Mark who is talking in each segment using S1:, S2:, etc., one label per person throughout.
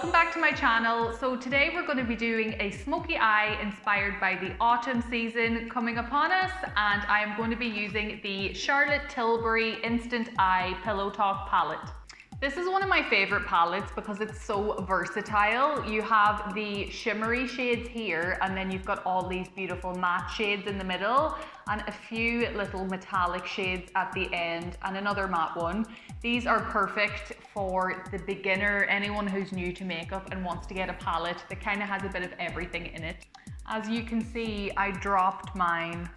S1: welcome back to my channel. So today we're going to be doing a smoky eye inspired by the autumn season coming upon us, and I am going to be using the Charlotte Tilbury Instant Eye Pillow Talk palette. This is one of my favorite palettes because it's so versatile. You have the shimmery shades here, and then you've got all these beautiful matte shades in the middle and a few little metallic shades at the end and another matte one. These are perfect for the beginner, anyone who's new to makeup and wants to get a palette that kind of has a bit of everything in it. As you can see, I dropped mine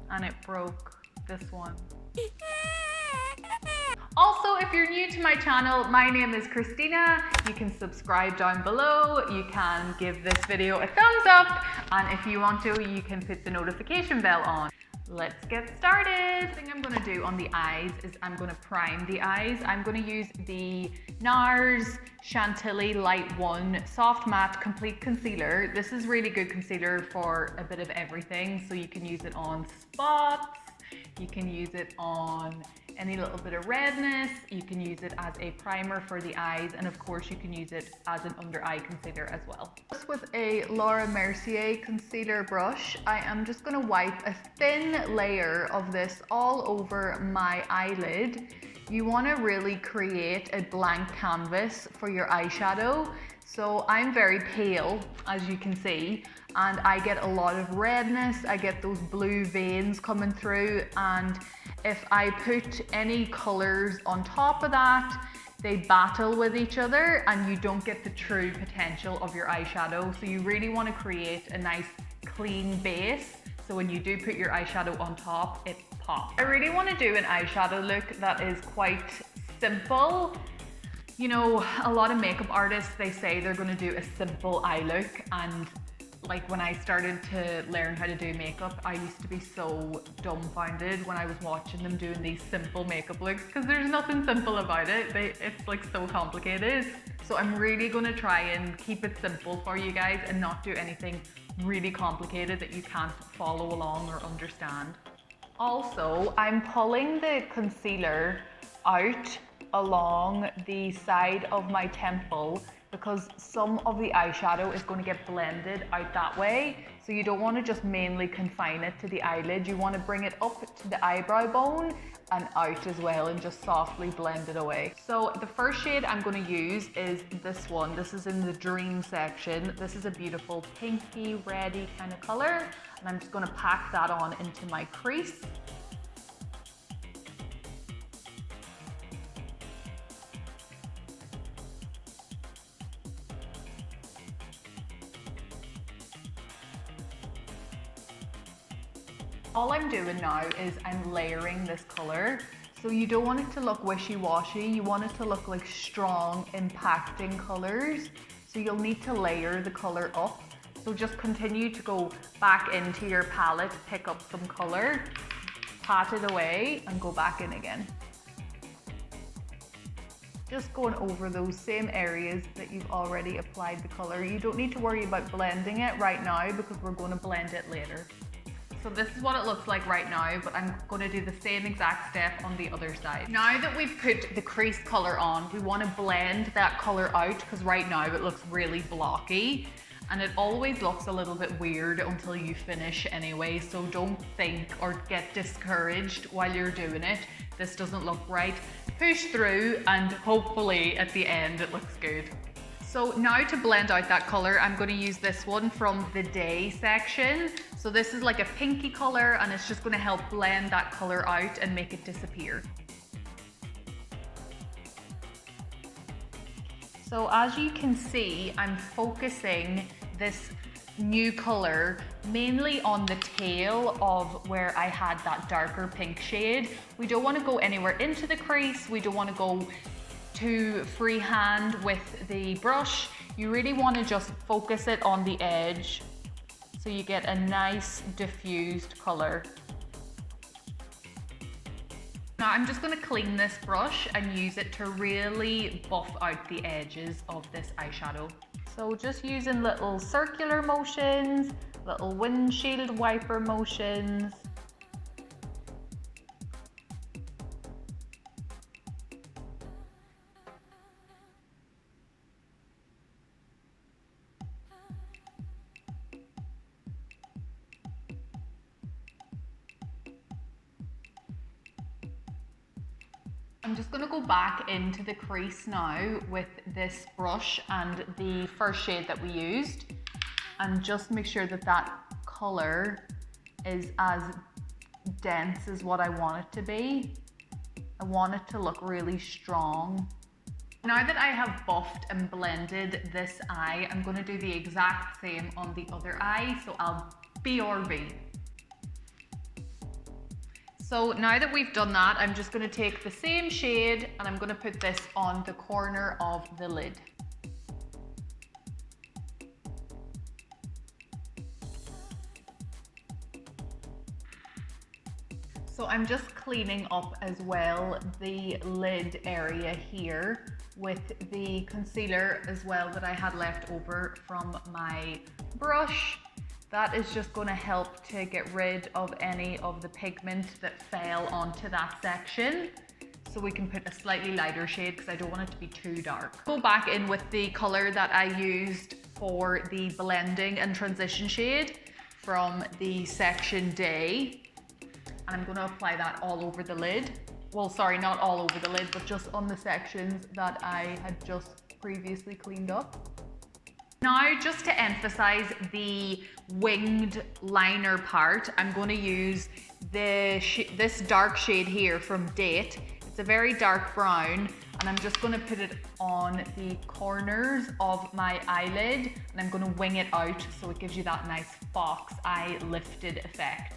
S1: and it broke this one. Also, if you're new to my channel, my name is Christina. You can subscribe down below, you can give this video a thumbs up, and if you want to, you can put the notification bell on. Let's get started. The thing I'm gonna do on the eyes is I'm gonna prime the eyes. I'm gonna use the NARS Chantilly Light 1 Soft Matte Complete Concealer. This is really good concealer for a bit of everything. So you can use it on spots, you can use it on any little bit of redness, you can use it as a primer for the eyes, and of course you can use it as an under eye concealer as well. Just with a Laura Mercier concealer brush, I am just going to wipe a thin layer of this all over my eyelid. You want to really create a blank canvas for your eyeshadow. So I'm very pale, as you can see, and I get a lot of redness, I get those blue veins coming through, and if I put any colors on top of that, they battle with each other and you don't get the true potential of your eyeshadow. So you really want to create a nice clean base, so when you do put your eyeshadow on top, it pops. I really want to do an eyeshadow look that is quite simple. You know, a lot of makeup artists, they say they're going to do a simple eye look, and like when I started to learn how to do makeup, I used to be so dumbfounded when I was watching them doing these simple makeup looks, because there's nothing simple about it. It's like so complicated. So I'm really going to try and keep it simple for you guys and not do anything really complicated that you can't follow along or understand. Also, I'm pulling the concealer out along the side of my temple because some of the eyeshadow is going to get blended out that way. So you don't want to just mainly confine it to the eyelid. You want to bring it up to the eyebrow bone and out as well and just softly blend it away. So the first shade I'm going to use is this one. This is in the Dream section. This is a beautiful pinky, reddy kind of color. And I'm just going to pack that on into my crease. All I'm doing now is I'm layering this color. So you don't want it to look wishy-washy, you want it to look like strong, impacting colors. So you'll need to layer the color up. So just continue to go back into your palette, pick up some color, pat it away, and go back in again. Just going over those same areas that you've already applied the color. You don't need to worry about blending it right now because we're going to blend it later. So this is what it looks like right now, but I'm going to do the same exact step on the other side. Now that we've put the crease color on, we want to blend that color out because right now it looks really blocky and it always looks a little bit weird until you finish anyway. So don't think or get discouraged while you're doing it. This doesn't look right. Push through and hopefully at the end it looks good. So now to blend out that color, I'm going to use this one from the Day section. So this is like a pinky color and it's just going to help blend that color out and make it disappear. So as you can see, I'm focusing this new color mainly on the tail of where I had that darker pink shade. We don't want to go anywhere into the crease. We don't want to go too freehand with the brush. You really want to just focus it on the edge so you get a nice diffused color. Now I'm just going to clean this brush and use it to really buff out the edges of this eyeshadow. So just using little circular motions, little windshield wiper motions. I'm just going to go back into the crease now with this brush and the first shade that we used, and just make sure that that colour is as dense as what I want it to be. I want it to look really strong. Now that I have buffed and blended this eye, I'm going to do the exact same on the other eye, so I'll BRB. So now that we've done that, I'm just going to take the same shade and I'm going to put this on the corner of the lid. So I'm just cleaning up as well the lid area here with the concealer as well that I had left over from my brush. That is just going to help to get rid of any of the pigment that fell onto that section. So we can put a slightly lighter shade because I don't want it to be too dark. Go back in with the color that I used for the blending and transition shade from the section Day. And I'm going to apply that all over the lid. Well, sorry, not all over the lid, but just on the sections that I had just previously cleaned up. Now, just to emphasize the winged liner part, I'm going to use this dark shade here from Date. It's a very dark brown, and I'm just going to put it on the corners of my eyelid, and I'm going to wing it out so it gives you that nice fox eye lifted effect.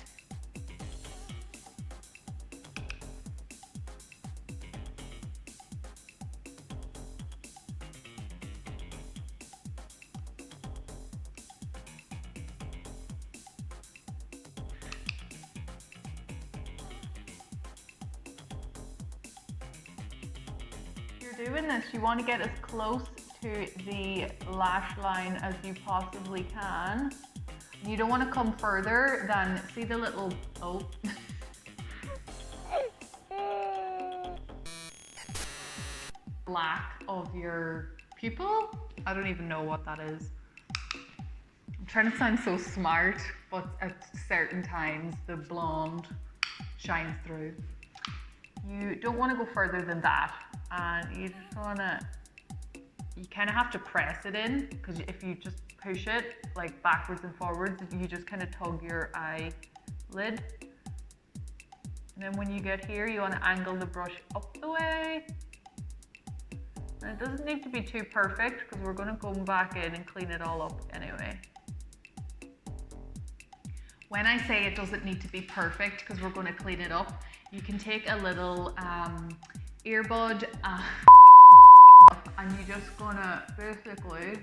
S1: You're doing this, you want to get as close to the lash line as you possibly can. You don't want to come further than, see the little, oh. Black of your pupil. I don't even know what that is. I'm trying to sound so smart, but at certain times the blonde shines through. You don't want to go further than that. And you just wanna, you kind of have to press it in, because if you just push it like backwards and forwards, you just kind of tug your eyelid. And then when you get here, you want to angle the brush up the way. And it doesn't need to be too perfect because we're going to go back in and clean it all up anyway. When I say it doesn't need to be perfect because we're going to clean it up, you can take a little earbud and you're just gonna basically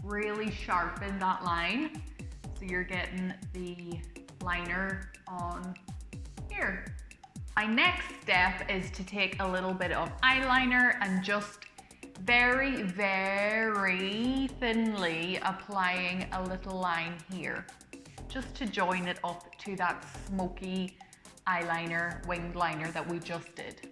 S1: really sharpen that line so you're getting the liner on here. My next step is to take a little bit of eyeliner and just very, very thinly applying a little line here, just to join it up to that smoky eyeliner, winged liner that we just did.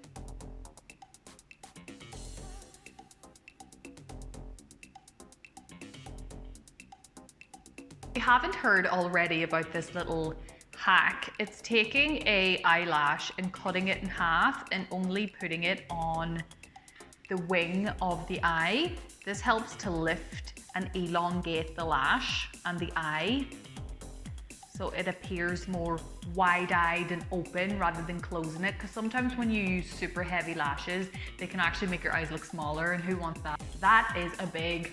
S1: If you haven't heard already about this little hack, it's taking a eyelash and cutting it in half and only putting it on the wing of the eye. This helps to lift and elongate the lash and the eye, so it appears more wide-eyed and open rather than closing it, because sometimes when you use super heavy lashes, they can actually make your eyes look smaller, and who wants that? That is a big...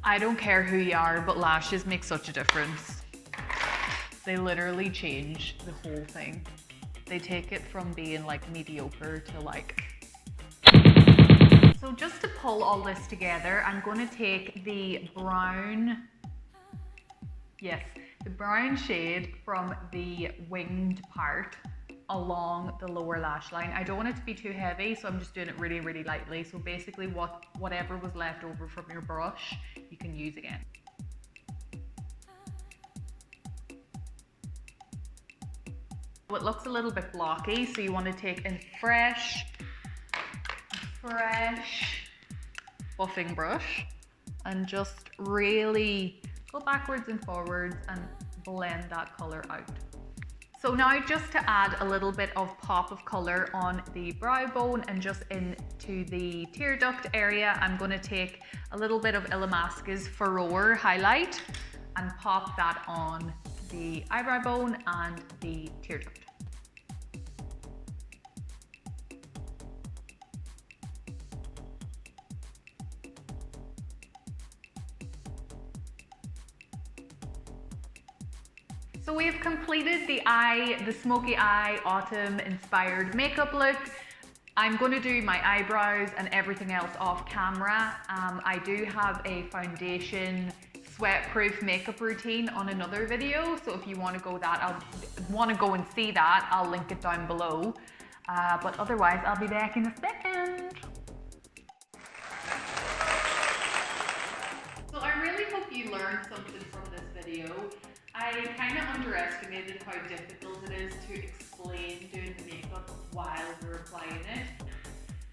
S1: I don't care who you are, but lashes make such a difference. They literally change the whole thing. They take it from being like mediocre to like... So just to pull all this together, I'm going to take the brown, yes, the brown shade from the winged part along the lower lash line. I don't want it to be too heavy, so I'm just doing it really, really lightly. So basically whatever was left over from your brush, you can use again. It looks a little bit blocky, so you want to take a fresh buffing brush and just really go backwards and forwards and blend that color out. So now just to add a little bit of pop of color on the brow bone and just into the tear duct area, I'm going to take a little bit of Illamasquu's Furore highlight and pop that on the eyebrow bone and the tear duct. So we have completed the smoky eye autumn inspired makeup look. I'm going to do my eyebrows and everything else off camera. I do have a foundation sweat-proof makeup routine on another video, so if you want to go and see that, I'll link it down below. But otherwise, I'll be back in a second. So I really hope you learned something from this video. I kind of underestimated how difficult it is to explain doing the makeup while you're applying it.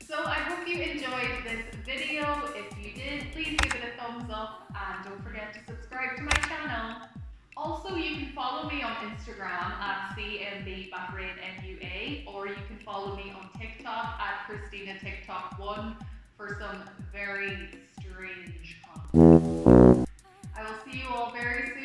S1: So I hope you enjoyed this video. If you did, please give it a thumbs up and don't forget to subscribe to my channel. Also, you can follow me on Instagram at CMBBahrainMUA, or you can follow me on TikTok at ChristinaTikTok1 for some very strange content. I will see you all very soon.